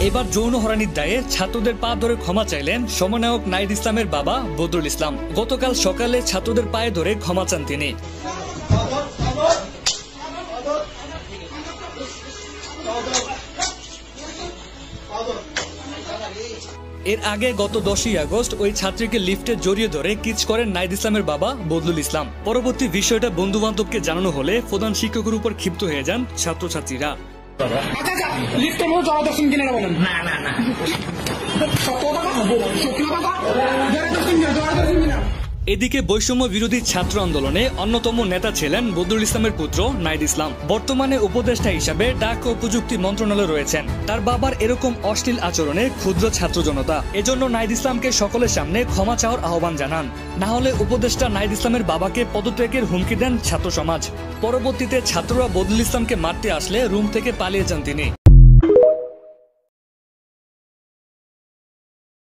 এবার যৌন হয়রানির দায়ে ছাত্রদের পা ধরে ক্ষমা চাইলেন সমন্বয়ক নাহিদ ইসলামের বাবা বদরুল ইসলাম। গতকাল সকালে ছাত্রদের পায়ে ধরে ক্ষমা চান তিনি। এর আগে গত 10ই আগস্ট ওই ছাত্রীকে লিফটে জড়িয়ে ধরে কিচ করেন নাহিদ ইসলামের বাবা বদরুল ইসলাম। পরবর্তী বিষয়টা বন্ধু বান্ধবকে জানানো হলে প্রধান শিক্ষকের উপর ক্ষিপ্ত হয়ে যান ছাত্রছাত্রীরা। এদিকে বৈষম্য বিরোধী ছাত্র আন্দোলনে অন্যতম নেতা ছিলেন বদরুল ইসলামের পুত্র নাহিদ ইসলাম। বর্তমানে উপদেষ্টা হিসাবে ডাক ও প্রযুক্তি মন্ত্রণালয়ে রয়েছেন। তার বাবার এরকম অশ্লীল আচরণে ক্ষুদ্র ছাত্র জনতা এজন্য নাহিদ ইসলামকে সকলের সামনে ক্ষমা চাওয়ার আহ্বান জানান। না হলে উপদেষ্টা নাহিদ ইসলামের বাবাকে পদত্যাগের হুমকি দেন ছাত্র সমাজ। পরবর্তীতে ছাত্ররা বদরুল ইসলামকে মারতে আসলে রুম থেকে পালিয়ে যান তিনি।